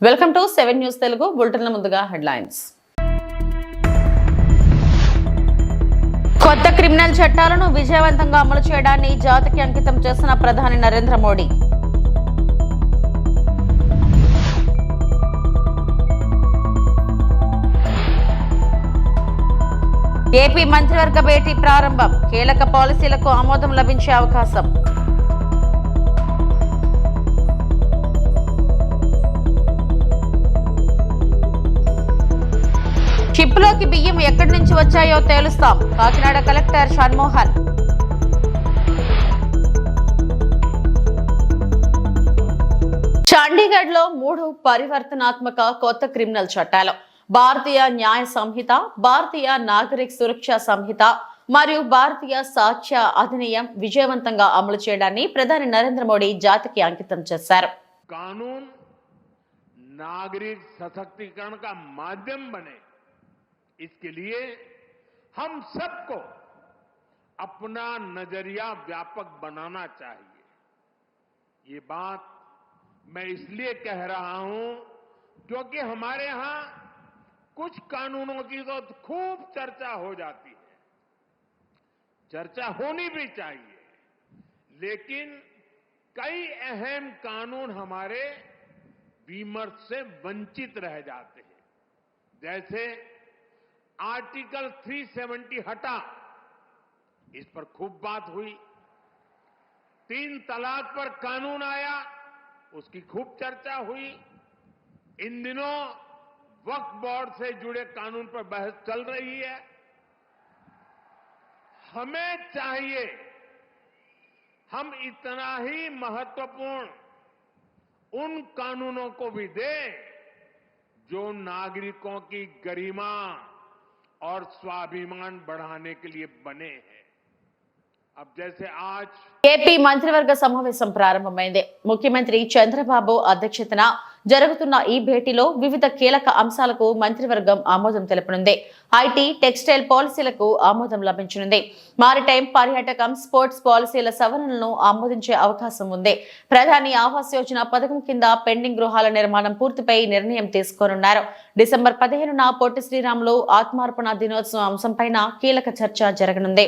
Welcome to 7 news Telugu బులెటిన్ల ముందుగా headlines. కొత్త criminal చట్టాలను విజయవంతంగా అమలు చేయడాన్ని జాతికి అంకితం చేసిన ప్రధాని నరేంద్ర మోడీ. ఏపీ మంత్రివర్గ భేటీ ప్రారంభం, కీలక పాలసీలకు ఆమోదం లభించే అవకాశం. షిప్లోకి బియ్యం ఎక్కడి నుంచి వచ్చాయో తేలుస్తాం, కాకినాడ కలెక్టర్ షణ్మోహన్. చండీగఢ్ లో 3 పరివర్తనాత్మక కొత్త క్రిమినల్ చట్టాలు, భారతీయ న్యాయ సంహిత, భారతీయ నాగరిక సురక్ష సంహిత మరియు భారతీయ సాక్ష్య అధినియం విజయవంతంగా అమలు చేయడాన్ని ప్రధాని నరేంద్ర మోడీ జాతికి అంకితం చేశారు. కానూన్ नागरिक सशक्तिकरण का माध्यम बने, इसके लिए हम सबको अपना नजरिया व्यापक बनाना चाहिए. ये बात मैं इसलिए कह रहा हूं क्योंकि हमारे यहां कुछ कानूनों की तो खूब चर्चा हो जाती है, चर्चा होनी भी चाहिए, लेकिन कई अहम कानून हमारे विमर्श से वंचित रह जाते हैं. जैसे आर्टिकल 370 हटा, इस पर खूब बात हुई. 3 तलाक पर कानून आया, उसकी खूब चर्चा हुई. इन दिनों वक्फ बोर्ड से जुड़े कानून पर बहस चल रही है. हमें चाहिए हम इतना ही महत्वपूर्ण उन कानूनों को भी दें जो नागरिकों की गरिमा और स्वाभिमान बढ़ाने के लिए बने हैं. अब जैसे आज ఏపీ మంత్రివర్గ సమావేశం ప్రారంభమైంది. ముఖ్యమంత్రి చంద్రబాబు అధ్యక్షతన జరుగుతున్న ఈ భేటీలో వివిధ కీలక అంశాలకు మంత్రివర్గం ఆమోదం తెలుపనుంది. ఐటీ, టెక్స్టైల్ పాలసీలకు ఆమోదం లభించనుంది. మారిటైమ్, పర్యాటకం, స్పోర్ట్స్ పాలసీల సవరణలను ఆమోదించే అవకాశం ఉంది. ప్రధాని ఆవాస్ యోజన పథకం కింద పెండింగ్ గృహాల నిర్మాణం పూర్తిపై నిర్ణయం తీసుకోనున్నారు. డిసెంబర్ 15న పొట్టి శ్రీరాములు ఆత్మార్పణ దినోత్సవం అంశంపైన కీలక చర్చ జరగనుంది.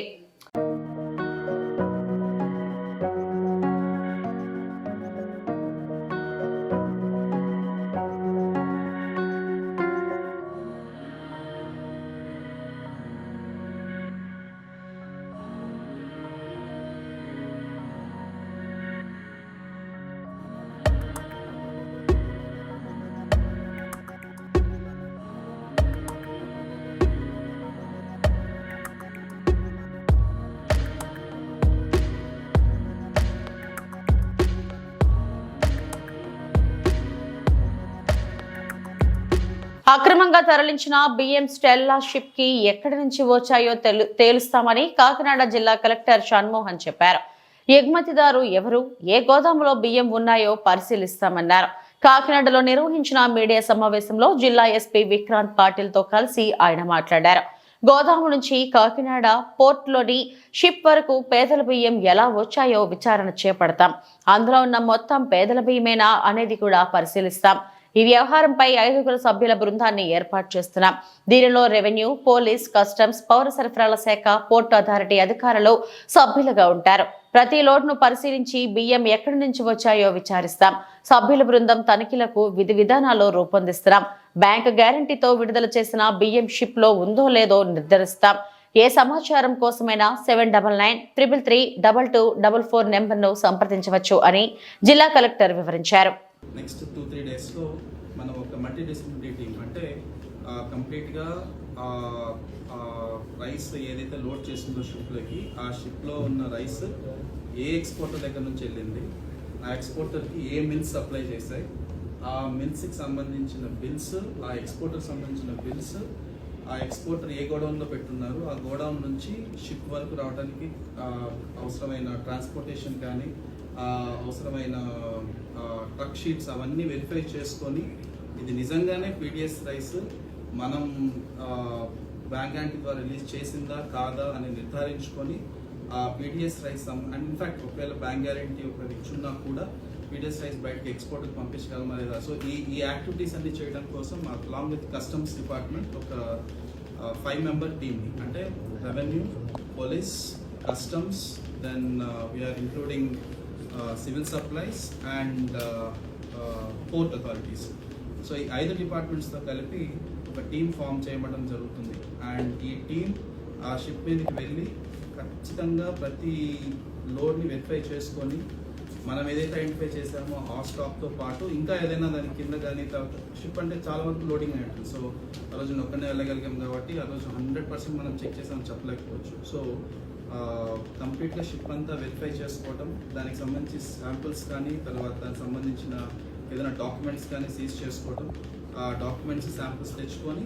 అక్రమంగా తరలించిన బియ్యం స్టెల్లా షిప్ కి ఎక్కడి నుంచి వచ్చాయో తేలుస్తామని కాకినాడ జిల్లా కలెక్టర్ షణ్మోహన్ చెప్పారు. ఎగుమతిదారు ఎవరు, ఏ గోదాములో బియ్యం ఉన్నాయో పరిశీలిస్తామన్నారు. కాకినాడలో నిర్వహించిన మీడియా సమావేశంలో జిల్లా ఎస్పీ విక్రాంత్ పాటిల్ తో కలిసి ఆయన మాట్లాడారు. గోదాము నుంచి కాకినాడ పోర్ట్లోని షిప్ వరకు పేదల బియ్యం ఎలా వచ్చాయో విచారణ చేపడతాం. అందులో ఉన్న మొత్తం పేదల బియ్యమేనా అనేది కూడా పరిశీలిస్తాం. ఈ వ్యవహారంపై 5 సభ్యుల బృందాన్ని ఏర్పాటు చేస్తున్నాం. దీనిలో రెవెన్యూ, పోలీస్, కస్టమ్స్, పౌర సరఫరాల శాఖ, పోర్టు అథారిటీ అధికారులు సభ్యులుగా ఉంటారు. ప్రతి లోడ్ను పరిశీలించి బియ్యం ఎక్కడి నుంచి వచ్చాయో విచారిస్తాం. సభ్యుల బృందం తనిఖీలకు విధి విధానాలు రూపొందిస్తున్నాం. బ్యాంక్ గ్యారంటీతో విడుదల చేసిన బియ్యం షిప్ లో ఉందో లేదో నిర్ధారిస్తాం. ఏ సమాచారం కోసమైనా 7993332244 నెంబర్ను సంప్రదించవచ్చు అని జిల్లా కలెక్టర్ వివరించారు. నెక్స్ట్ 2-3 డేస్లో మనం ఒక మల్టీ డిసిప్లినరీ టీమ్ అంటే కంప్లీట్గా రైస్ ఏదైతే లోడ్ చేసిందో షిప్లోకి, ఆ షిప్లో ఉన్న రైస్ ఏ ఎక్స్పోర్టర్ దగ్గర నుంచి వెళ్ళింది, ఆ ఎక్స్పోర్టర్కి ఏ మిల్స్ సప్లై చేశాయి, ఆ మిల్స్కి సంబంధించిన బిల్స్, ఆ ఎక్స్పోర్టర్కి సంబంధించిన బిల్స్, ఆ ఎక్స్పోర్టర్ ఏ గోడౌన్లో పెట్టున్నారు, ఆ గోడౌన్ నుంచి షిప్ వరకు రావడానికి అవసరమైన ట్రాన్స్పోర్టేషన్ కానీ అవసరమైన ట్రక్ షీట్స్ అవన్నీ వెరిఫై చేసుకొని ఇది నిజంగానే పీడిఎస్ రైస్ మనం బ్యాంక్ గ్యారంటీ ద్వారా రిలీజ్ చేసిందా కాదా అని నిర్ధారించుకొని ఆ పీడిఎస్ రైస్ అండ్ ఇన్ఫాక్ట్ ఒకవేళ బ్యాంక్ గ్యారంటీ ఒకవేళ ఇచ్చున్నా కూడా పీడిఎస్ రైస్ బయటకి ఎక్స్పోర్ట్కి పంపించగలమా లేదా. సో ఈ యాక్టివిటీస్ అన్ని చేయడం కోసం అలాంగ్ విత్ కస్టమ్స్ డిపార్ట్మెంట్ ఒక 5-member టీమ్ని, అంటే revenue, police, customs, then we are including civil supplies and port authorities. So ఈ 5 డిపార్ట్మెంట్స్తో కలిపి ఒక టీం ఫామ్ చేయడం జరుగుతుంది. అండ్ ఈ టీం ఆ షిప్ మీదకి వెళ్ళి ఖచ్చితంగా ప్రతి లోడ్ని వెరిఫై చేసుకొని మనం ఏదైతే ఐడెంటిఫై చేసామో ఆ స్టాక్తో పాటు ఇంకా ఏదైనా దాని కింద కానీ, తర్వాత షిప్ అంటే చాలా వరకు లోడింగ్ అయి ఉంటుంది. సో ఆ రోజు ఒక్కనే వెళ్ళగలిగాం కాబట్టి ఆ రోజు 100% మనం చెక్ చేసామని చెప్పలేకపోవచ్చు. సో కంప్లీట్గా షిప్ అంతా వెరిఫై చేసుకోవడం, దానికి సంబంధించి శాంపుల్స్ కానీ, తర్వాత దానికి సంబంధించిన ఏదైనా డాక్యుమెంట్స్ కానీ సీజ్ చేసుకోవడం, ఆ డాక్యుమెంట్స్ శాంపుల్స్ తెచ్చుకొని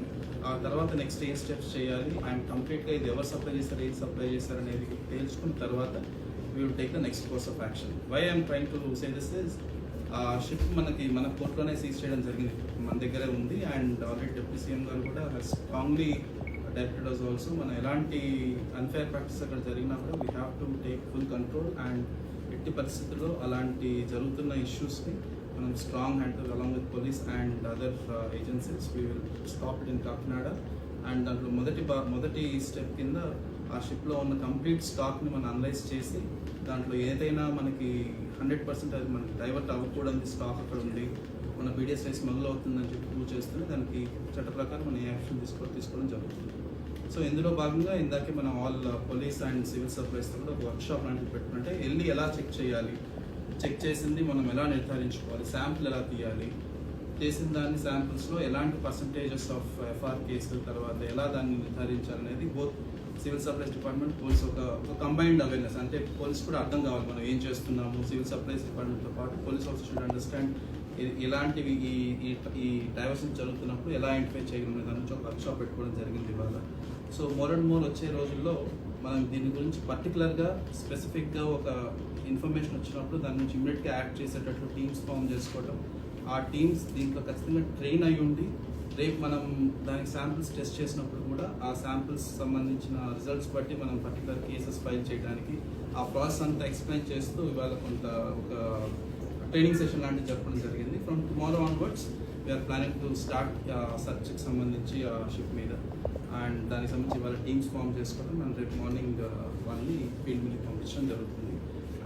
ఆ తర్వాత నెక్స్ట్ ఏ స్టెప్స్ చేయాలి అండ్ కంప్లీట్గా ఇది ఎవరు సప్లై చేస్తారు, ఏది సప్లై చేస్తారు అనేది తేల్చుకున్న తర్వాత we will take the next course of action. Why I am trying to say this is, ship మన పోర్ట్లోనే సీజ్ చేయడం జరిగింది, మన దగ్గరే ఉంది. అండ్ ఆల్రెడీ డిప్యూటీ సీఎం గారు కూడా స్ట్రాంగ్లీ డైరెక్టెడ్ అస్ ఆల్సో. మన ఎలాంటి అన్ఫేర్ ప్రాక్టీస్ అక్కడ జరిగినా కూడా we have to take full control. And ఎట్టి పరిస్థితుల్లో అలాంటి జరుగుతున్న ఇష్యూస్ని మనం strong hand along with police and other agencies we will stop it in Kakinada. And దాంట్లో మొదటి స్టెప్ కింద ఆ షిప్లో ఉన్న కంప్లీట్ స్టాక్ని మనం అనలైజ్ చేసి దాంట్లో ఏదైనా మనకి 100% అది మనకి డైవర్ట్ అవ్వకూడదు స్టాక్ అక్కడ ఉంది, మన పీడిఎస్ రైస్ మొదలవుతుందని చెప్పి ప్రూవ్ చేస్తూనే దానికి చట్ట ప్రకారం మనం ఏ యాక్షన్ తీసుకోవడం జరుగుతుంది. సో ఇందులో భాగంగా ఇందాకే మనం ఆల్ పోలీస్ అండ్ సివిల్ సప్లైస్తో కూడా ఒక వర్క్షాప్ లాంటివి పెట్టుకుంటే వెళ్ళి ఎలా చెక్ చేయాలి, చెక్ చేసింది మనం ఎలా నిర్ధారించుకోవాలి, శాంపుల్ ఎలా తీయాలి, చేసిన దాన్ని శాంపుల్స్లో ఎలాంటి పర్సంటేజెస్ ఆఫ్ ఎఫ్ఆర్ కేసుల తర్వాత ఎలా దాన్ని నిర్ధారించాలనేది both civil supplies department, police ఒక కంబైన్డ్ అవేర్నెస్. అంటే పోలీస్ కూడా అర్థం కావాలి మనం ఏం చేస్తున్నాము. సివిల్ సప్లైస్ డిపార్ట్మెంట్తో పాటు పోలీస్ ఆల్సో షుడ్ అండర్స్టాండ్ ఇలాంటివి ఈ డైవర్షన్ జరుగుతున్నప్పుడు ఎలా ఐడెంటిఫై చేయగలం దాని నుంచి ఒక వర్క్షాప్ పెట్టుకోవడం జరిగింది ఇవాళ. సో మోర్ అండ్ మోర్ వచ్చే రోజుల్లో మనం దీని గురించి పర్టికులర్గా స్పెసిఫిక్గా ఒక ఇన్ఫర్మేషన్ వచ్చినప్పుడు దాని నుంచి ఇమీడియట్గా యాక్ట్ చేసేటట్లు టీమ్స్ ఫామ్ చేసుకోవడం, ఆ టీమ్స్ దీంట్లో ఖచ్చితంగా ట్రైన్ అయ్యి ఉండి రేపు మనం దానికి శాంపిల్స్ టెస్ట్ చేసినప్పుడు కూడా ఆ శాంపిల్స్ సంబంధించిన రిజల్ట్స్ బట్టి మనం పర్టికులర్ కేసెస్ ఫైల్ చేయడానికి ఆ ప్రాసెస్ అంతా ఎక్స్ప్లెయిన్ చేస్తూ ఇవాళ ఒక ట్రైనింగ్ సెషన్ లాంటివి చెప్పడం జరిగింది. From tomorrow onwards we are planning to start సర్చ్కి సంబంధించి ఆ షిప్ మీద. అండ్ దానికి సంబంధించి ఇవాళ టీమ్స్ ఫామ్ చేసుకోవడం అండ్ రేపు మార్నింగ్ వాళ్ళని ఫీల్డ్ మీద పంపించడం జరుగుతుంది.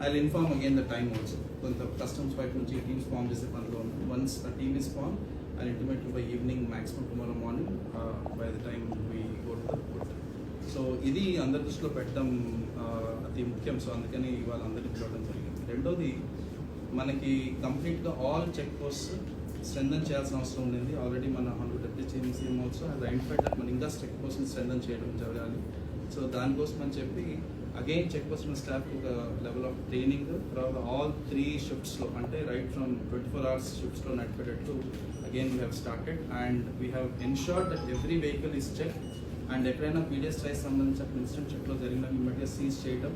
I will inform again the time also. కొంత కస్టమ్స్ వైపు నుంచి టీమ్స్ ఫామ్ చేసే పనిలో ఉంది. Once a team is formed, I'll intimate you by evening, maximum tomorrow morning, by the time we go to the port. So ఇది అందరి దృష్టిలో పెట్టడం అతి ముఖ్యం. సో అందుకని ఇవాళ అందరినీ పిలవడం జరిగింది. రెండోది, మనకి కంప్లీట్గా ఆల్ చెక్ పోస్ట్ స్ట్రెంథన్ చేయాల్సిన అవసరం ఉండింది. ఆల్రెడీ మన deputy CM also has identified that మనం ఇంకా చెక్ పోస్ట్ని స్ట్రెంథన్ చేయడం జరగాలి. సో దానికోసం అని చెప్పి అగైన్ చెక్ పోస్ట్ స్టాఫ్ ఒక లెవెల్ ఆఫ్ ట్రైనింగ్, తర్వాత ఆల్ 3 షిఫ్ట్స్లో అంటే రైట్ ఫ్రమ్ 24 hours షిఫ్ట్స్లో నడిపేటట్టు again we have started. And we have ensured that every vehicle is check. అండ్ ఎక్కడైనా పీడిఎస్ రైస్ సంబంధించిన ఇన్సిడెంట్ చెక్లో జరిగిన ఇమ్మీడియట్గా సీజ్ చేయడం,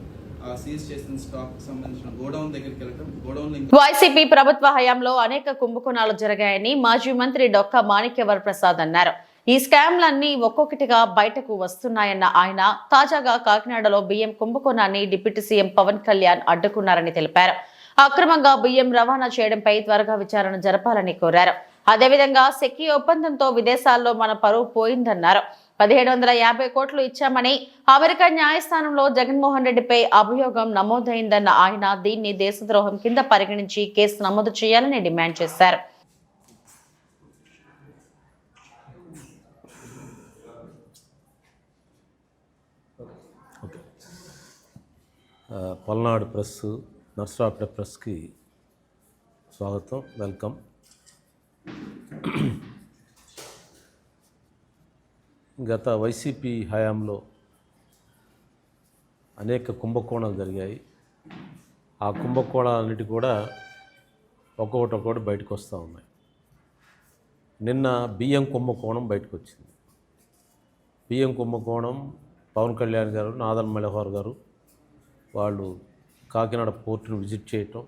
సీజ్ చేసిన స్టాక్ సంబంధించిన గోడౌన్ దగ్గరికి వెళ్ళడం, గోడౌన్ వైసీపీ ప్రభుత్వ హయాంలో అనేక కుంభకోణాలు జరిగాయని మాజీ మంత్రి డొక్కా మాణిక్యవర ప్రసాద్ అన్నారు. ఈ స్కామ్లన్నీ ఒక్కొక్కటిగా బయటకు వస్తున్నాయన్న ఆయన తాజాగా కాకినాడలో బియ్యం కుంభకోణాన్ని డిప్యూటీ సీఎం పవన్ కళ్యాణ్ అడ్డుకున్నారని తెలిపారు. అక్రమంగా బియ్యం రవాణా చేయడంపై త్వరగా విచారణ జరపాలని కోరారు. అదేవిధంగా సెకీ ఒప్పందంతో విదేశాల్లో మన పరువు పోయిందన్నారు. 1750 కోట్లు ఇచ్చామని అమెరికా న్యాయస్థానంలో జగన్మోహన్ రెడ్డిపై అభియోగం నమోదైందన్న ఆయన దీన్ని దేశద్రోహం కింద పరిగణించి కేసు నమోదు చేయాలని డిమాండ్ చేశారు. పల్నాడు ప్రెస్, నర్సరావుపేట ప్రెస్కి స్వాగతం, వెల్కమ్. గత వైసీపీ హయాంలో అనేక కుంభకోణాలు జరిగాయి. ఆ కుంభకోణాలన్నిటి కూడా ఒక్కొక్కటి బయటకు వస్తూ ఉన్నాయి. నిన్న బియ్యం కుంభకోణం బయటకు వచ్చింది. బియ్యం కుంభకోణం పవన్ కళ్యాణ్ గారు, నాదన్ మనోహర్ గారు వాళ్ళు కాకినాడ పోర్టును విజిట్ చేయటం,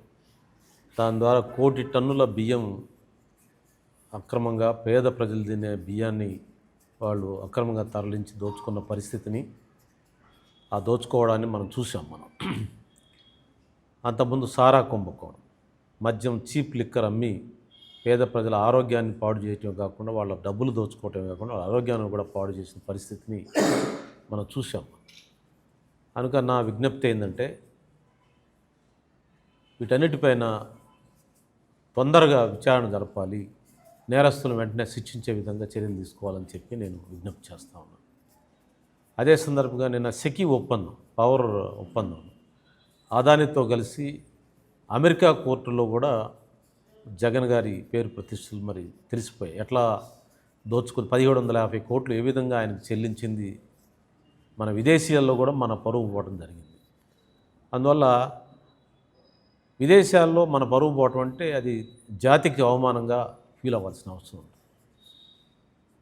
దాని ద్వారా 1 కోటి టన్నుల బియ్యం అక్రమంగా పేద ప్రజలు తినే బియ్యాన్ని వాళ్ళు అక్రమంగా తరలించి దోచుకున్న పరిస్థితిని, ఆ దోచుకోవడాన్ని మనం చూసాం. అంతకుముందు సారా కుంభకోణం, మద్యం చీప్ లిక్కర్ అమ్మి పేద ప్రజల ఆరోగ్యాన్ని పాడు చేయటమే కాకుండా వాళ్ళ డబ్బులు దోచుకోవటమే కాకుండా వాళ్ళ ఆరోగ్యాన్ని కూడా పాడు చేసిన పరిస్థితిని మనం చూసాం. కనుక నా విజ్ఞప్తి ఏంటంటే వీటన్నిటిపైన తొందరగా విచారణ జరపాలి, నేరస్తులను వెంటనే శిక్షించే విధంగా చర్యలు తీసుకోవాలని చెప్పి నేను విజ్ఞప్తి చేస్తా ఉన్నాను. అదే సందర్భంగా నిన్న సెకీ ఒప్పందం, పవర్ ఒప్పందం అదానితో కలిసి అమెరికా కోర్టులో కూడా జగన్ గారి పేరు ప్రతిష్టలు మరి తెలిసిపోయాయి. ఎట్లా దోచుకుని 1750 కోట్లు ఏ విధంగా ఆయనకు చెల్లించింది, మన విదేశీయాల్లో కూడా మన పరువు పోవడం జరిగింది. అందువల్ల విదేశాల్లో మన పరువు పోవటం అంటే అది జాతికి అవమానంగా ఫీల్ అవ్వాల్సిన అవసరం ఉంది.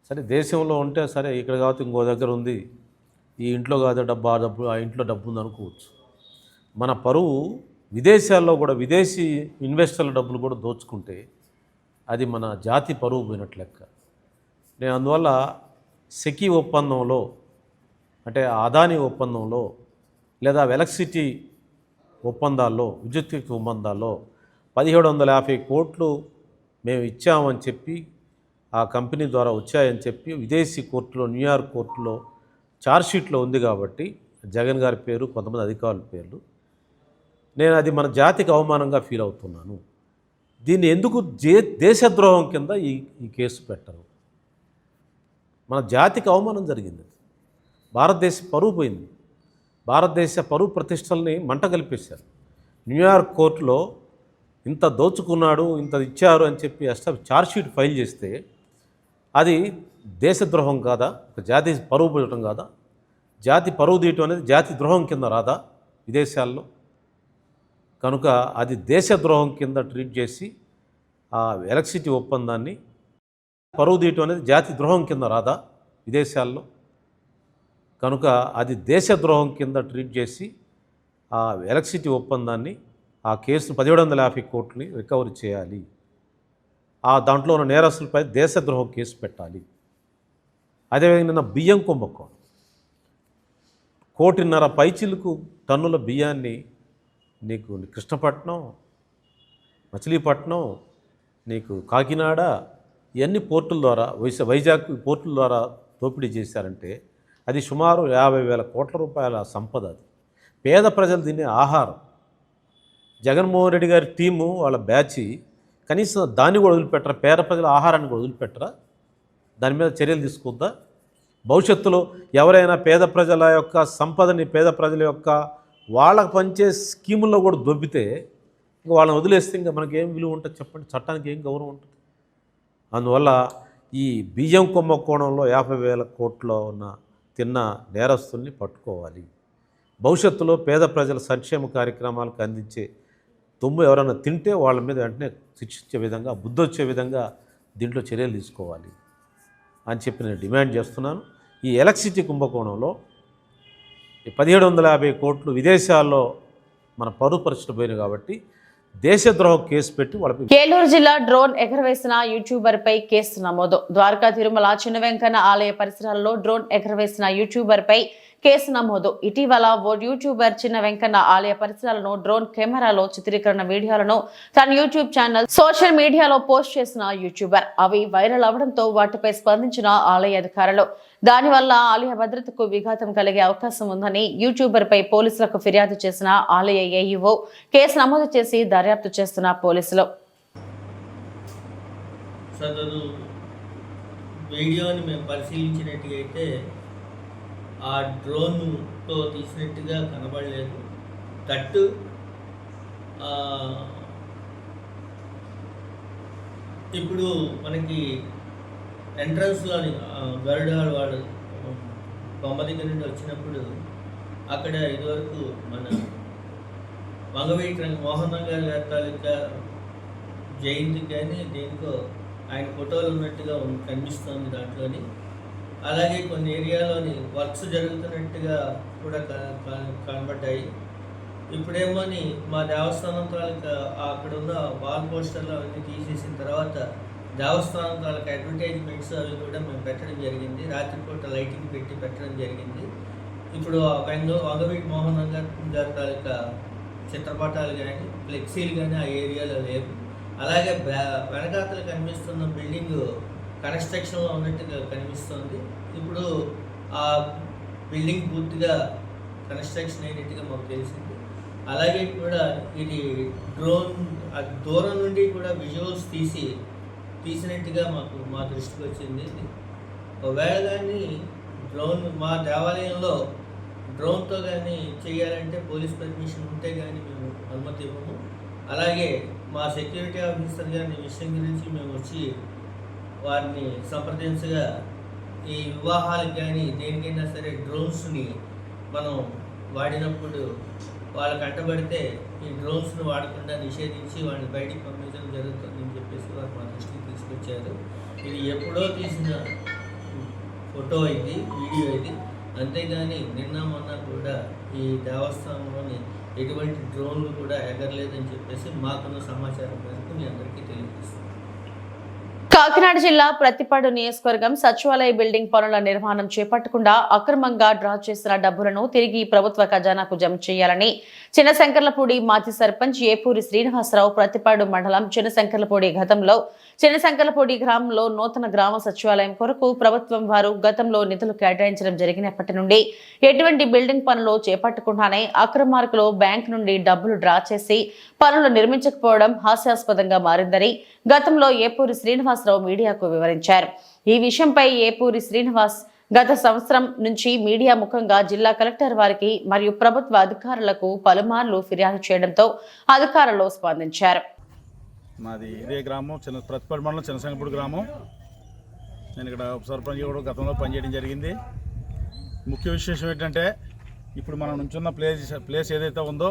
సరే దేశంలో ఉంటే సరే, ఇక్కడ కాబట్టి ఇంకో దగ్గర ఉంది, ఈ ఇంట్లో కాదు డబ్బు ఆ ఇంట్లో డబ్బు ఉంది అనుకోవచ్చు. మన పరువు విదేశాల్లో కూడా విదేశీ ఇన్వెస్టర్ల డబ్బులు కూడా దోచుకుంటే అది మన జాతి పరువు పోయినట్లు లెక్క. నేను అందువల్ల సెకీ ఒప్పందంలో అంటే అదానీ ఒప్పందంలో లేదా ఎలక్ట్రిసిటీ ఒప్పందాల్లో, విద్యుత్ ఒప్పందాల్లో 1750 కోట్లు మేము ఇచ్చామని చెప్పి ఆ కంపెనీ ద్వారా వచ్చాయని చెప్పి విదేశీ కోర్టులో, న్యూయార్క్ కోర్టులో ఛార్జ్షీట్లో ఉంది. కాబట్టి జగన్ గారి పేరు, కొంతమంది అధికారుల పేర్లు, నేను అది మన జాతికి అవమానంగా ఫీల్ అవుతున్నాను. దీన్ని ఎందుకు దేశద్రోహం కింద ఈ కేసు పెట్టరు? మన జాతికి అవమానం జరిగింది, భారతదేశ పరువు పోయింది, భారతదేశ పరువు ప్రతిష్టల్ని మంట కలిపేశారు. న్యూయార్క్ కోర్టులో ఇంత దోచుకున్నాడు, ఇంత ఇచ్చారు అని చెప్పి ఛార్జ్షీట్ ఫైల్ చేస్తే అది దేశద్రోహం కాదా? ఒక జాతి పరువు పోయటం కాదా? జాతి పరువు తీయటం అనేది జాతి ద్రోహం కింద రాదా విదేశాల్లో? కనుక అది దేశద్రోహం కింద ట్రీట్ చేసి ఆ ఎలక్ట్రిసిటీ ఒప్పందాన్ని పరువు తీయటం అనేది జాతి ద్రోహం కింద రాదా విదేశాల్లో? కనుక అది దేశద్రోహం కింద ట్రీట్ చేసి ఆ ఎలక్ట్రిసిటీ ఒప్పందాన్ని, ఆ కేసును 1750 కోట్లని రికవరీ చేయాలి. ఆ దాంట్లో ఉన్న నేరస్తులపై దేశద్రోహం కేసు పెట్టాలి. అదేవిధంగా నిన్న బియ్యం కుంభకోణం, 1.5 కోటి పైచిలకు టన్నుల బియ్యాన్ని నీకు కృష్ణపట్నం, మచిలీపట్నం, నీకు కాకినాడ, ఇవన్నీ పోర్టుల ద్వారా, వైజాగ్ పోర్టుల ద్వారా దోపిడీ చేశారంటే అది సుమారు 50,000 కోట్ల రూపాయల సంపద. అది పేద ప్రజలు తినే ఆహారం. జగన్మోహన్ రెడ్డి గారి టీము, వాళ్ళ బ్యాచి కనీసం దాన్ని కూడా వదిలిపెట్టరా? పేద ప్రజల ఆహారాన్ని కూడా వదిలిపెట్టరా? దాని మీద చర్యలు తీసుకుందా? భవిష్యత్తులో ఎవరైనా పేద ప్రజల యొక్క సంపదని, పేద ప్రజల యొక్క వాళ్ళకు పంచే స్కీముల్లో కూడా దొబ్బితే ఇంకా వాళ్ళని వదిలేస్తే ఇంకా మనకి ఏం విలువ ఉంటుంది చెప్పండి? చట్టానికి ఏం గౌరవం ఉంటుంది? అందువల్ల ఈ బియ్యం కుంభకోణంలో 50,000 కోట్ల తిన్న నేరస్తుల్ని పట్టుకోవాలి. భవిష్యత్తులో పేద ప్రజల సంక్షేమ కార్యక్రమాలకు అందించే తొమ్ము ఎవరైనా తింటే వాళ్ళ మీద వెంటనే శిక్షించే విధంగా, బుద్ధి వచ్చే విధంగా దీంట్లో చర్యలు తీసుకోవాలి అని చెప్పి నేను డిమాండ్ చేస్తున్నాను. ఈ ఎలక్ట్రిసిటీ కుంభకోణంలో 1750 కోట్లు విదేశాల్లో మన పరువు పరిస్థితి పోయినాయి కాబట్టి దేశద్రోహ కేసు పెట్టి వాళ్ళపై. ఏలూరు జిల్లా డ్రోన్ ఎగరవేసిన యూట్యూబర్ పై కేసు నమోదు. ద్వారకా తిరుమల చిన్న వెంకన్న ఆలయ పరిసరాల్లో డ్రోన్ ఎగరవేసిన యూట్యూబర్ పై కేసు నమోదు. ఇటీవల ఓ యూట్యూబర్ చిన్న వెంకన్న ఆలయ పరిసరాలను డ్రోన్ కెమెరాలో చిత్రీకరణ వీడియోలను తన యూట్యూబ్ ఛానల్, సోషల్ మీడియాలో పోస్ట్ చేసిన యూట్యూబర్ అవి వైరల్ అవడంతో వాటిపై స్పందించిన ఆలయ అధికారులు దానివల్ల ఆలయ భద్రతకు విఘాతం కలిగే అవకాశం ఉందని యూట్యూబర్ పై పోలీసులకు ఫిర్యాదు చేసిన ఆలయ ఏఈఓ కేసు నమోదు చేసి దర్యాప్తు చేస్తున్న పోలీసులు సదరు వీడియోని మేము పరిశీలించినట్టుగైతే ఆ డ్రోన్తో తీసినట్టుగా కనబడలేదు. దట్టు ఇప్పుడు మనకి ఎంట్రన్స్లోని గరుడాల వాడు బొమ్మ దగ్గర నుండి వచ్చినప్పుడు అక్కడ ఇదివరకు మన వంగవీటి మోహన్ గారి తాలూకా జయంతి కానీ దేనికో ఆయన ఫోటోలు ఉన్నట్టుగా కనిపిస్తుంది దాంట్లోని. అలాగే కొన్ని ఏరియాలోని వర్క్స్ జరుగుతున్నట్టుగా కూడా కనబడ్డాయి. ఇప్పుడేమోని మా దేవస్థానం తాలూకా అక్కడ ఉన్న వాల్ పోస్టర్లు అవన్నీ తీసేసిన తర్వాత దేవస్థానం తాలూకా అడ్వర్టైజ్మెంట్స్ అవి కూడా మేము పెట్టడం జరిగింది. రాత్రిపూట లైటింగ్ పెట్టి పెట్టడం జరిగింది. ఇప్పుడు వంగవీటి మోహన్ గారి తాలూకా చిత్రపటాలు కానీ ఫ్లెక్సీలు కానీ ఆ ఏరియాలో లేవు. అలాగే వెనకాతలు కనిపిస్తున్న బిల్డింగ్ కన్స్ట్రక్షన్లో ఉన్నట్టుగా కనిపిస్తుంది. ఇప్పుడు ఆ బిల్డింగ్ పూర్తిగా కన్స్ట్రక్షన్ అయినట్టుగా మాకు తెలిసింది. అలాగే కూడా ఇది డ్రోన్ దూరం నుండి కూడా విజువల్స్ తీసినట్టుగా మా దృష్టికి వచ్చింది. ఒకవేళ కానీ డ్రోన్ మా దేవాలయంలో డ్రోన్తో కానీ చేయాలంటే పోలీస్ పర్మిషన్ ఉంటే కానీ మేము అనుమతి ఇవ్వము. అలాగే మా సెక్యూరిటీ ఆఫీసర్ గారి విషయం గురించి మేము వచ్చి వారిని సంప్రదించగా ఈ వివాహాలకు కానీ దేనికైనా సరే డ్రోన్స్ని మనం వాడినప్పుడు వాళ్ళు కంటబడితే ఈ డ్రోన్స్ను వాడకుండా నిషేధించి వాడిని బయటికి పంపించడం జరుగుతుందని చెప్పేసి వారు మా దృష్టికి తీసుకొచ్చారు. ఇది ఎప్పుడో తీసిన ఫోటో ఇది, వీడియో ఇది. అంతేగాని నిన్న మొన్న కూడా ఈ దేవస్థానంలోని ఎటువంటి డ్రోన్లు కూడా ఎగరలేదని చెప్పేసి మాకున్న సమాచారం మేరకు మీ అందరికీ తెలియజేస్తున్నాం. కాకినాడ జిల్లా ప్రతిపాడు నియోజకవర్గం సచివాలయ బిల్డింగ్ పనుల నిర్మాణం చేపట్టకుండా అక్రమంగా డ్రా చేసిన డబ్బులను తిరిగి ప్రభుత్వ ఖజానాకు జమ చేయాలని చిన్నశంకర్లపూడి మాజీ సర్పంచ్ ఏపూరి శ్రీనివాసరావు ప్రతిపాడు మండలం చిన్నశంకర్లపూడి గతంలో చిన్నశంకర్లపూడి గ్రామంలో నూతన గ్రామ సచివాలయం కొరకు ప్రభుత్వం వారు గతంలో నిధులు కేటాయించడం జరిగినప్పటి నుండి ఎటువంటి బిల్డింగ్ పనులు చేపట్టకుండానే అక్రమార్కులు బ్యాంక్ నుండి డబ్బులు డ్రా చేసి పనులు నిర్మించకపోవడం హాస్యాస్పదంగా మారిందని గతంలో ఏపూరి శ్రీనివాసరావు మీడియాకు వివరించారు. ఈ విషయంపై ఏపూరి శ్రీనివాస్ గత సంవత్సరం నుంచి మీడియా ముఖంగా జిల్లా కలెక్టర్ వారికి మరియు ప్రభుత్వ అధికారులకు పలుమార్లు ఫిర్యాదు చేయడంతో అధికారులు స్పందించారు. మాది ఇదే గ్రామం ప్రతిపాడు మండలం చిన్నశంకరపూడి గ్రామం. నేను ఇక్కడ ఉప సర్పంచ్ కూడా గతంలో పనిచేయడం జరిగింది. ముఖ్య విశేషం ఏంటంటే ఇప్పుడు మనం నుంచున్న ప్లేస్ ఏదైతే ఉందో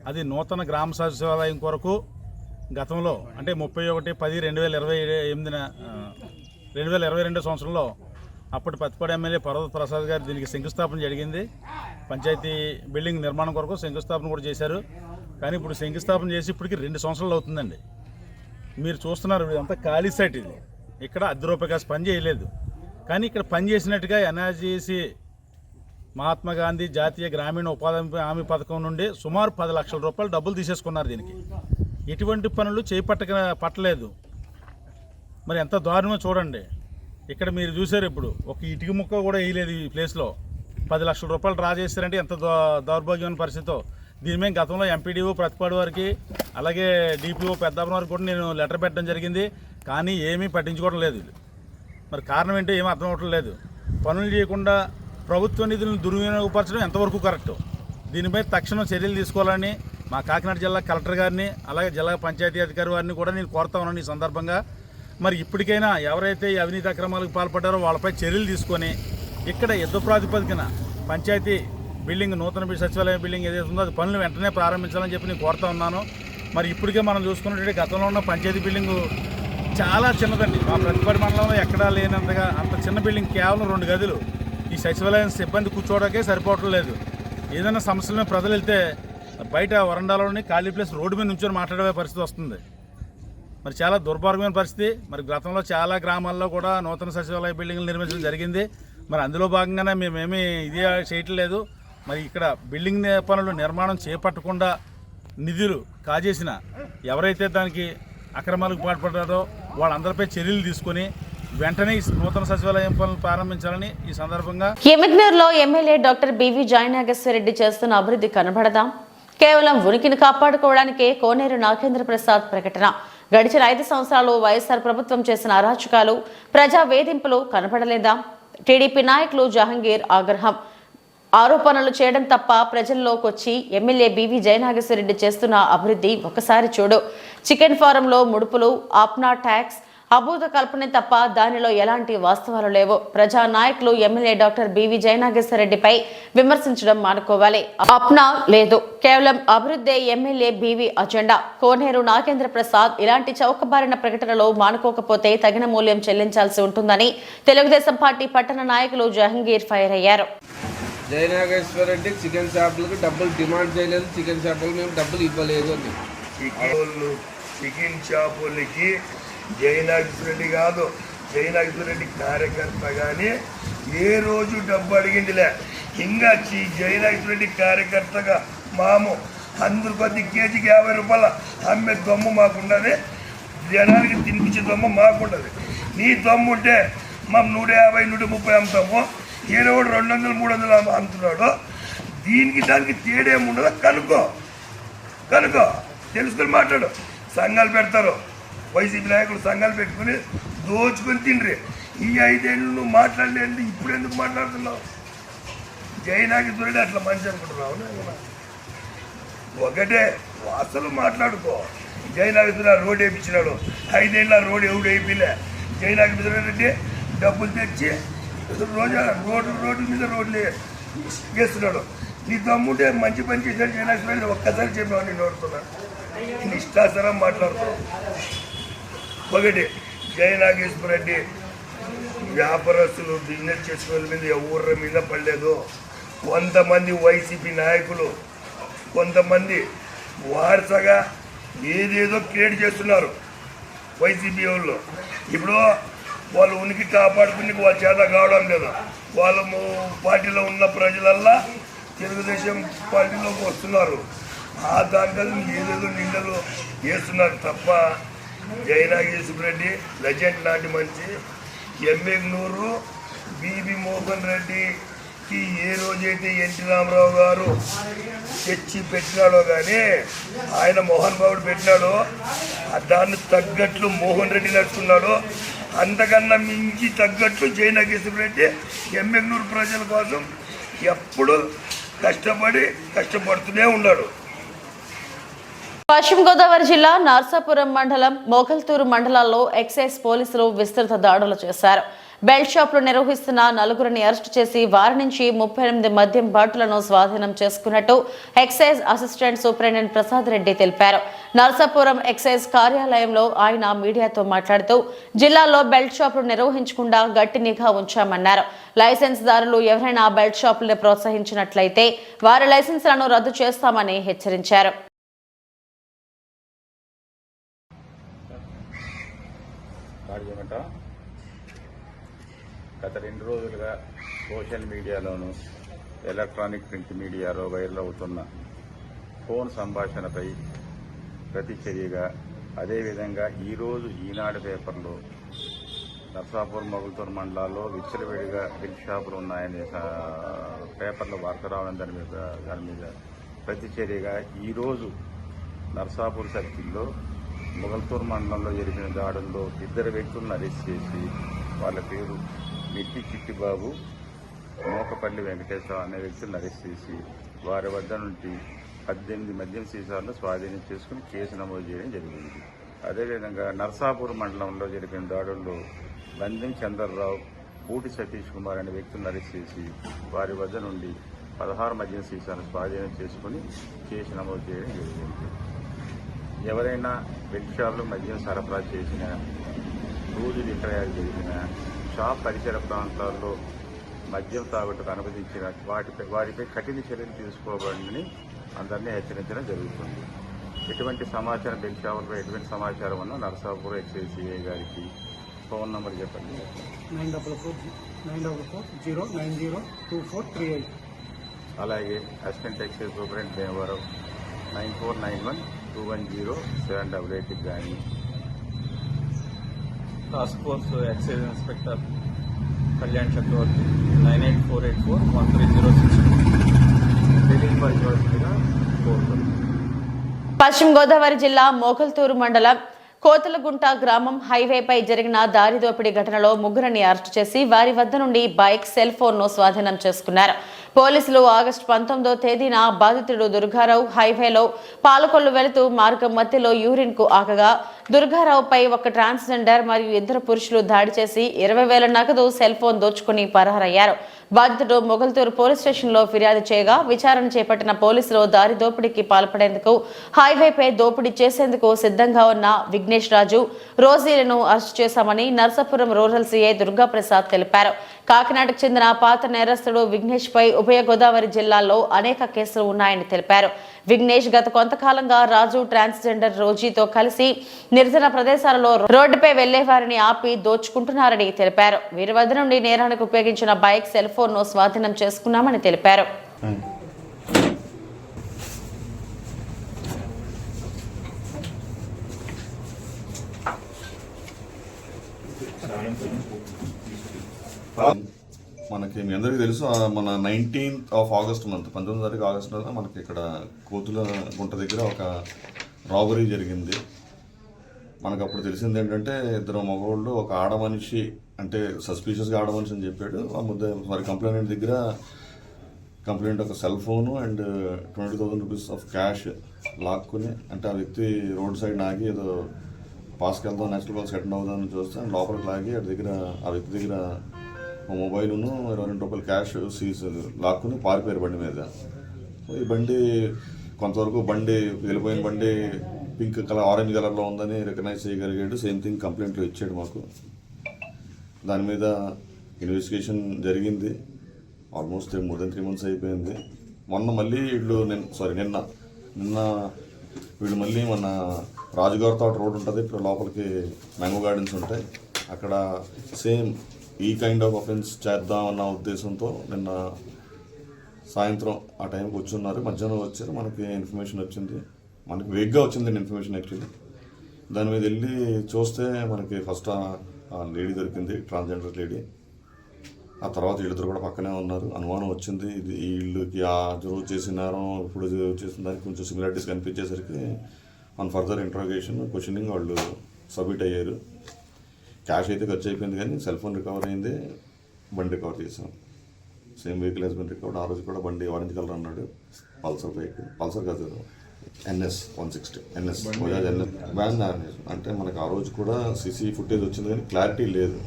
అది నూతన గ్రామ సచివాలయం కొరకు గతంలో అంటే 31/10/2022 సంవత్సరంలో అప్పటి ప్రతిపాడు ఎమ్మెల్యే పర్వత ప్రసాద్ గారు దీనికి శంకుస్థాపన జరిగింది. పంచాయతీ బిల్డింగ్ నిర్మాణం కొరకు శంకుస్థాపన కూడా చేశారు. కానీ ఇప్పుడు శంకుస్థాపన చేసి ఇప్పటికి 2 సంవత్సరాలు అవుతుందండి. మీరు చూస్తున్నారు ఇదంతా ఖాళీ సైట్. ఇది ఇక్కడ అర్ధ రూపాయి కాసి పని చేయలేదు. కానీ ఇక్కడ పని చేసినట్టుగా ఎన్ఆర్జీసీ మహాత్మా గాంధీ జాతీయ గ్రామీణ ఉపాధి హామీ పథకం నుండి సుమారు 10 లక్షల రూపాయలు డబ్బులు తీసేసుకున్నారు. దీనికి ఎటువంటి పనులు పట్టలేదు. మరి ఎంత దారుణమో చూడండి. ఇక్కడ మీరు చూసారు, ఇప్పుడు ఒక ఇటుక ముక్క కూడా వేయలేదు ఈ ప్లేస్లో. 10 లక్షల రూపాయలు డ్రా చేస్తారంటే ఎంత దౌర్భాగ్యమైన పరిస్థితితో. దీని మీద గతంలో ఎంపీడీఓ ప్రతిపాడు వారికి అలాగే డిపిఓ పెద్దాపురం వారికి కూడా నేను లెటర్ పెట్టడం జరిగింది. కానీ ఏమీ పట్టించుకోవడం లేదు. మరి కారణం ఏంటో ఏమీ అర్థం అవ్వటం లేదు. పనులు చేయకుండా ప్రభుత్వ నిధులను దుర్వినియోగపరచడం ఎంతవరకు కరెక్ట్? దీనిపై తక్షణం చర్యలు తీసుకోవాలని మా కాకినాడ జిల్లా కలెక్టర్ గారిని అలాగే జిల్లా పంచాయతీ అధికారి వారిని కూడా నేను కోరుతా ఉన్నాను ఈ సందర్భంగా. మరి ఇప్పటికైనా ఎవరైతే ఈ అవినీతి అక్రమాలకు పాల్పడ్డారో వాళ్ళపై చర్యలు తీసుకొని ఇక్కడ యుద్ధ ప్రాతిపదికన పంచాయతీ బిల్డింగ్ నూతన సచివాలయ బిల్డింగ్ ఏదైతే ఉందో అది పనులు వెంటనే ప్రారంభించాలని చెప్పి నేను కోరుతా ఉన్నాను. మరి ఇప్పటికే మనం చూసుకున్నట్టు గతంలో ఉన్న పంచాయతీ బిల్డింగు చాలా చిన్నదండి. మా ప్రతిపాడు మండలంలో ఎక్కడా లేనంతగా అంత చిన్న బిల్డింగ్, కేవలం 2 గదులు. ఈ సచివాలయం సిబ్బంది కూర్చోవడానికే సరిపోవటం లేదు. ఏదైనా సమస్యల మీద ప్రజలు వెళ్తే బయట వరండాలోని ఖాళీ ప్లేస్ రోడ్డు మీద నుంచొని మాట్లాడే పరిస్థితి వస్తుంది. మరి చాలా దుర్భాగ్యమైన పరిస్థితి. మరి గతంలో చాలా గ్రామాల్లో కూడా నూతన సచివాలయ బిల్డింగ్లు నిర్మించడం జరిగింది. మరి అందులో భాగంగానే మేమేమీ ఇది చేయట్లేదు. మరి ఇక్కడ బిల్డింగ్ పనులు నిర్మాణం చేపట్టకుండా నిధులు కాజేసిన ఎవరైతే దానికి అక్రమాలకు పాల్పడ్డారో వాళ్ళందరిపై చర్యలు తీసుకొని వెంటనే నూతన సచివాలయం పనులు ప్రారంభించాలని ఈ సందర్భంగా ఎమ్మిగ్నూరులో ఎమ్మెల్యే డాక్టర్ బివి జాయనాగేశ్వరరెడ్డి చేస్తున్న అభివృద్ధి కనబడదా? కేవలం ఉనికిని కాపాడుకోవడానికే కోనేరు నాగేంద్ర ప్రసాద్ ప్రకటన. గడిచిన 5 సంవత్సరాలు వైఎస్ఆర్ ప్రభుత్వం చేసిన అరాచకాలు, ప్రజా వేధింపులు కనపడలేదా? టీడీపీ నాయకులు జహంగీర్ ఆగ్రహం ఆరోపణలు చేయడం తప్ప ప్రజల్లోకి వచ్చి ఎమ్మెల్యే బివి జయనాగేశ్వరరెడ్డి చేస్తున్న అభివృద్ధి ఒకసారి చూడు. చికెన్ ఫారంలో ముడుపులు, ఆప్నా ట్యాక్స్, అభూత కల్పనే తప్ప దానిలో ఎలాంటి వాస్తవాలు లేవు. ప్రజా నాయకులు ఎమ్మెల్యే డాక్టర్ బివి జయనాగేశ్వరరెడ్డిపై విమర్శించడం మానుకోవాలి. ఆప్నా లేదు, కేవలం అభివృద్ధి ఎమ్మెల్యే బివి అజెండా. కోనేరు నాగేంద్ర ప్రసాద్ ఇలాంటి చౌకబారిన ప్రకటనలో మానుకోకపోతే తగిన మూల్యం చెల్లించాల్సి ఉంటుందని తెలుగుదేశం పార్టీ పట్టణ నాయకులు జహంగీర్ ఫైర్ అయ్యారు. జయనాగేశ్వరరెడ్డి చికెన్ షాపులకు డబ్బులు డిమాండ్ చేయలేదు, చికెన్ షాపులు మేము డబ్బులు ఇవ్వలేదు అని. చికెన్ షాపులకి జయనాగేశ్వరరెడ్డి కాదు, జయనాగేశ్వరరెడ్డి కార్యకర్త కానీ ఏ రోజు డబ్బు అడిగిందిలే. ఇంకా జయనాగేశ్వరరెడ్డి కార్యకర్తగా మాము అందరు కొద్ది కేజీకి 50 రూపాయలు అమ్మే దొమ్ము మాకుండదు, జనానికి తినిపించే దొమ్ము మాకుండదు. నీ దొమ్ము ఉంటే మనం 150, 130 అమ్ముతాము, ఏడోడు 200, 300 అమ్ముతున్నాడు. దీనికి దానికి తేడేముండదో కనుక్కో తెలుసుకొని మాట్లాడు. సంఘాలు పెడతారు, వైసీపీ నాయకులు సంఘాలు పెట్టుకుని దోచుకొని తిండ్రి. ఈ 5 ఏళ్ళు నువ్వు మాట్లాడలేదు, ఇప్పుడు ఎందుకు మాట్లాడుతున్నావు? జయనాగేశ్వరుడు అట్లా మంచి అనుకుంటున్నావు? ఒకటే అసలు మాట్లాడుకో. జయనాగేశ్వర రోడ్ వేయించినాడు, 5 ఏళ్ళ రోడ్ ఎవడు వేయిలే. జయనాగేశ్వర రెడ్డి డబ్బులు తెచ్చి రోజా రోడ్ల మీద రోడ్లు వేస్తున్నాడు. నీ దమ్ముంటే మంచి పని చేశాడు జయనాగేశ్వర రెడ్డి, ఒక్కసారి చెప్పావు నేను ఓడుతున్నాను. నేను ఇష్టాసరం మాట్లాడుతున్నాను. ఒకటి జయనాగేశ్వర రెడ్డి వ్యాపారస్తులు బిజినెస్ చేసుకునే మీద ఎవరి మీద పడలేదు. కొంతమంది వైసీపీ నాయకులు, కొంతమంది వారసగా ఏదేదో క్రియేట్ చేస్తున్నారు వైసీపీ వాళ్ళు. ఇప్పుడు వాళ్ళు ఉనికి కాపాడుకుని వాళ్ళ చేత కావడం లేదు. వాళ్ళ పార్టీలో ఉన్న ప్రజలల్లా తెలుగుదేశం పార్టీలోకి వస్తున్నారు. ఆ దాంట్లో ఏదేదో నిందలు వేస్తున్నారు తప్ప జయనాగేశ్వర రెడ్డి లెజెండ్ లాంటి మనిషి. ఎమ్మెగ్నూరు బీబీ మోహన్ రెడ్డికి ఏ రోజైతే ఎన్టీ రామారావు గారు తెచ్చి పెట్టినాడో కానీ, ఆయన మోహన్ బాబుడు పెట్టినాడో దాన్ని తగ్గట్లు మోహన్ రెడ్డి నడుచుకున్నాడు. అంతకన్నా మించి తగ్గట్లు జయనాగేశ్వర రెడ్డి ఎమ్మెగ్నూరు ప్రజల కోసం ఎప్పుడు కష్టపడుతూనే ఉన్నాడు. పశ్చిమ గోదావరి జిల్లా నర్సాపురం మండలం మోగల్తూరు మండలాల్లో ఎక్సైజ్ పోలీసులు విస్తృత దాడులు చేశారు. బెల్ట్ షాపులు నిర్వహిస్తున్న 4గురిని అరెస్టు చేసి వారి నుంచి 38 మద్యం బాటిళ్లను స్వాధీనం చేసుకున్నట్టు excise assistant superintendent Prasad Reddy తెలిపారు. నర్సాపురం ఎక్సైజ్ కార్యాలయంలో ఆయన మీడియాతో మాట్లాడుతూ జిల్లాలో బెల్ట్ షాపులు నిర్వహించకుండా గట్టి నిఘా ఉంచామన్నారు. లైసెన్స్ దారులు ఎవరైనా బెల్ట్ షాపులను ప్రోత్సహించినట్లయితే వారి లైసెన్సులను రద్దు చేస్తామని హెచ్చరించారు. గత 2 రోజులుగా సోషల్ మీడియాలోను ఎలక్ట్రానిక్ ప్రింట్ మీడియాలో వైరల్ అవుతున్న ఫోన్ సంభాషణపై ప్రతిచర్యగా, అదేవిధంగా ఈరోజు ఈనాడు పేపర్లో నర్సాపూర్ మొగల్తూరు మండలాల్లో విచ్చలవిడిగా బిల్ షాపులు ఉన్నాయనే పేపర్లో వార్త రావడం దాని మీద ప్రతిచర్యగా ఈరోజు నర్సాపూర్ సర్కిల్లో మొగల్తూరు మండలంలో జరిగిన దాడుల్లో 2 వ్యక్తులను అరెస్ట్ చేసి వాళ్ళ పేరు మిట్టి చిట్టిబాబు, మోకపల్లి వెంకటేశ్వర అనే వ్యక్తులను అరెస్ట్ చేసి వారి వద్ద నుండి 18 మద్యం సీసాలను స్వాధీనం చేసుకుని కేసు నమోదు చేయడం జరిగింది. అదేవిధంగా నర్సాపూర్ మండలంలో జరిగిన దాడుల్లో బందెం చంద్రరావు, పూటి సతీష్ కుమార్ అనే వ్యక్తులను అరెస్ట్ చేసి వారి వద్ద నుండి 16 మద్యం సీసాలను స్వాధీనం చేసుకుని కేసు నమోదు చేయడం జరిగింది. ఎవరైనా బెల్ట్ షాపులు మద్యం సరఫరా చేసిన, రోజు విక్రయాలు చేసిన, షాప్ పరిసర ప్రాంతాల్లో మద్యం తాగుటకు అనుమతించిన వారిపై కఠిన చర్యలు తీసుకోబడిందని అందరినీ హెచ్చరించడం జరుగుతుంది. ఎటువంటి సమాచారం బెల్ట్ షాపులపై ఎటువంటి సమాచారం ఉన్నా నర్సాపూర్ ఎక్సైజ్ సిఐ గారికి ఫోన్ నంబర్ చెప్పండి. 9440902438. అలాగే అసిస్టెంట్ ఎక్సైజ్ సూపరింటెండెంట్ భీమవరం 9491210788 కానీ, task force excise inspector Kalyan Chakravarthy 9848413062 తెలియపరచవలసిందిగా కోరుతున్నాను. పశ్చిమ గోదావరి జిల్లా మోగల్తూరు మండలం కోతలగుంట గ్రామం హైవేపై జరిగిన దారి దోపిడీ ఘటనలో 3గురిని అరెస్టు చేసి వారి వద్ద నుండి బైక్, సెల్ ఫోన్ను స్వాధీనం చేసుకున్నారు. పోలీసులు ఆగస్టు 19వ తేదీన బాధితుడు దుర్గారావు హైవేలో పాలకొల్లు వెళుతూ మార్గం మధ్యలో యూరిన్ కు ఆగగా దుర్గారావుపై ఒక ట్రాన్స్జెండర్ మరియు 2 పురుషులు దాడి చేసి 20,000 నగదు, సెల్ ఫోన్ దోచుకుని పరారయ్యారు. బాధితుడు మొగల్తూరు పోలీస్ స్టేషన్లో ఫిర్యాదు చేయగా విచారణ చేపట్టిన పోలీసులు దారి దోపిడీకి పాల్పడేందుకు హైవేపై దోపిడీ చేసేందుకు సిద్ధంగా ఉన్న విఘ్నేష్ రాజు, రోజీలను అరెస్టు చేశామని నర్సాపురం రూరల్ సీఐ దుర్గాప్రసాద్ తెలిపారు. కాకినాడకు చెందిన పాత నేరస్తుడు విఘ్నేష్ పై ఉభయ గోదావరి జిల్లాల్లో అనేక కేసులు ఉన్నాయని తెలిపారు. విఘ్నేష్ గత కొంతకాలంగా రాజు, ట్రాన్స్జెండర్ రోజీతో కలిసి నిర్జన ప్రదేశాలలో రోడ్డుపై వెళ్లే వారిని ఆపి దోచుకుంటున్నారని తెలిపారు. వీరి వద్ద నుండి నేరానికి ఉపయోగించిన బైక్, సెల్ ఫోన్ ను స్వాధీనం చేసుకున్నామని తెలిపారు. మనకి మీ అందరికీ తెలుసు మన 19th of August మంత్ 19వ తారీఖు ఆగస్టు మనకి ఇక్కడ కోతుల గుంట దగ్గర ఒక రాబరీ జరిగింది. మనకు అప్పుడు తెలిసింది ఏంటంటే ఇద్దరు మగవాళ్ళు ఒక ఆడ మనిషి అంటే సస్పీషియస్గా ఆడ మనిషి అని చెప్పాడు. కంప్లైంట్ దగ్గర కంప్లైంట్ ఒక cell phone and 20,000 rupees of cash లాక్కుని అంటే ఆ వ్యక్తి రోడ్ సైడ్ ఆగి ఏదో పాస్కి వెళ్దాం నేషనల్ పాస్ అటెండ్ అవుదామని చూస్తే లోపలికి లాగి ఆ వ్యక్తి దగ్గర మొబైల్ను 22 రూపాయలు క్యాష్ లాక్కుని పారిపోయారు బండి మీద. ఈ బండి కొంతవరకు బండి వెళ్ళిపోయిన బండి పింక్ కలర్ ఆరెంజ్ కలర్లో ఉందని రికగ్నైజ్ చేయగలిగాడు. సేమ్ థింగ్ కంప్లైంట్లో ఇచ్చాడు మాకు. దాని మీద ఇన్వెస్టిగేషన్ జరిగింది. ఆల్మోస్ట్ మోర్ దెన్ 3 months అయిపోయింది. మొన్న మళ్ళీ నిన్న వీళ్ళు మళ్ళీ మన రాజుగారి తోట రోడ్ ఉంటుంది, ఇప్పుడు లోపలికి మ్యాంగో గార్డెన్స్ ఉంటాయి, అక్కడ సేమ్ ఈ కైండ్ ఆఫ్ అఫెన్స్ చేద్దామన్న ఉద్దేశంతో నిన్న సాయంత్రం ఆ టైంకి వచ్చున్నారు. మధ్యాహ్నం వచ్చారు. మనకి ఇన్ఫర్మేషన్ వచ్చింది, మనకి వేగ్గా వచ్చింది ఇన్ఫర్మేషన్ యాక్చువల్లీ. దాని మీద వెళ్ళి చూస్తే మనకి ఫస్ట్ ఆ లేడీ దొరికింది, ట్రాన్స్జెండర్ లేడీ. ఆ తర్వాత వీళ్ళిద్దరు కూడా పక్కనే ఉన్నారు. అనుమానం వచ్చింది ఇది వీళ్ళకి ఆ రోజు చేసినారో ఇప్పుడు చేసిన దానికి కొంచెం సిమిలారిటీస్ కనిపించేసరికి మన ఫర్దర్ ఇంట్రాగేషన్ క్వశ్చనింగ్ వాళ్ళు సబ్మిట్ అయ్యారు. క్యాష్ అయితే ఖర్చు అయిపోయింది కానీ సెల్ ఫోన్ రికవర్ అయింది, బండి రికవర్ చేసాం. Same vehicle has been recovered. ఆ రోజు కూడా బండి ఆరెంజ్ కలర్ అన్నాడు, పల్సర్ బైక్, పల్సర్ కాదు NS 160 NS Bajaj NS one అంటే మనకు ఆ రోజు కూడా సీసీ ఫుటేజ్ వచ్చింది కానీ క్లారిటీ లేదు.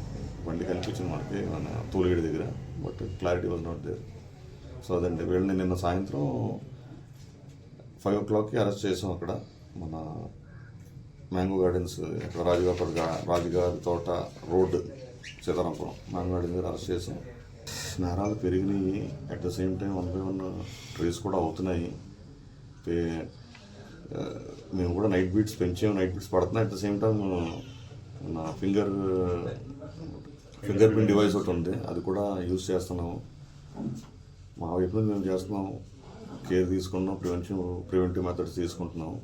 బండి కనిపించింది మనకి మన తోలుగడి దగ్గర, but clarity was not there. So అదండి వీళ్ళని నిన్న సాయంత్రం 5 o'clockకి అరెస్ట్ చేసాం అక్కడ మన మ్యాంగో గార్డెన్స్ రాజుగారి తోట రోడ్ సీతారాంపురం మ్యాంగో గార్డెన్స్ దగ్గర అరెస్ట్ చేసాం. నేరాలు పెరిగినాయి, at the same time 1 by 1 trace కూడా అవుతున్నాయి. మేము కూడా నైట్ బీట్స్ పెంచాము, నైట్ బీట్స్ పడుతున్నాయి. అట్ ద సేమ్ టైం నా ఫింగర్ ప్రింట్ డివైస్ ఒకటి ఉంది, అది కూడా యూజ్ చేస్తున్నాము. మా వైపు నుంచి మేము చేస్తున్నాము, కేర్ తీసుకున్నాం, ప్రివెంటివ్ మెథడ్స్ తీసుకుంటున్నాము.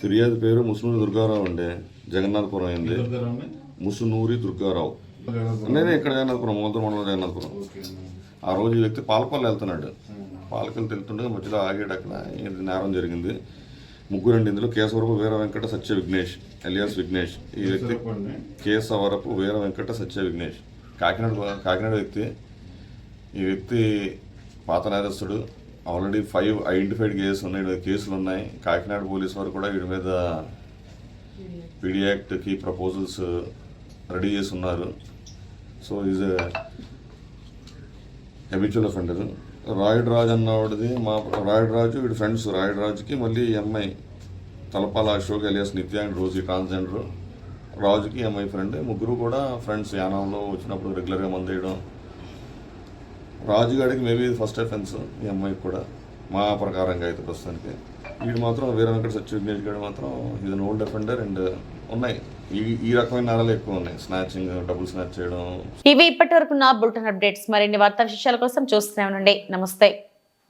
ఫిర్యాదు పేరు ముసునూరి దుర్గారావు అండి, జగన్నాథపురం అయింది. ముసునూరి దుర్గారావు నేనే ఇక్కడ జగన్నాథపురం, మూలతూరు మండలం జగన్నాథపురం. ఆ రోజు ఈ వ్యక్తి పాలపల్లి వెళ్తున్నాడు, పాలపల్లి వెళ్తుండగా మధ్యలో ఆగాడు. అక్కడ నేరం జరిగింది. ముగ్గురండి ఇందులో. కేశవరపు వీర వెంకట సత్య విఘ్నేష్ ఎలియాస్ విఘ్నేష్. ఈ వ్యక్తి కేశవరపు వీర వెంకట సత్య విఘ్నేష్ కాకినాడ వ్యక్తి. ఈ వ్యక్తి పాత నేరస్తుడు. ఆల్రెడీ 5 ఐడెంటిఫైడ్ కేసులు ఉన్నాయి. కాకినాడ పోలీసు వారు కూడా వీడి మీద పీడీ యాక్ట్కి ప్రపోజల్స్ రెడీ చేసి ఉన్నారు. So is habitual offender. Rayudu Raju అన్నవాడిది రాయుడు రాజు వీడి ఫ్రెండ్స్. రాయుడు రాజుకి మళ్ళీ అమ్మాయి Talapala Ashok alias Nitya and Rosie transgender. రాజుకి అమ్మాయి ఫ్రెండ్. ముగ్గురు కూడా ఫ్రెండ్స్. యానంలో వచ్చినప్పుడు రెగ్యులర్గా మందు వేయడం. రాజుగాడికి మేబీ ఫస్ట్ అఫెన్స్, ఈ అమ్మాయికి కూడా మా ప్రకారంగా అయితే ప్రస్తుతానికి. వీడు మాత్రం వీర వెంకట సత్య విఘ్నేష్ గారు మాత్రం ఇది అన్ ఓల్డ్ అఫెండర్ అండ్ ఉన్నాయి ఈ రకమైన నేరాలు ఎక్కువ ఉన్నాయి. స్నాచింగ్, డబుల్ స్నాచ్ చేయడం. ఇవి ఇప్పటి వరకు నా బులెటిన్ అప్డేట్స్. మరిన్ని వార్తా విశేషాల కోసం చూస్తూనే ఉండండి. నమస్తే.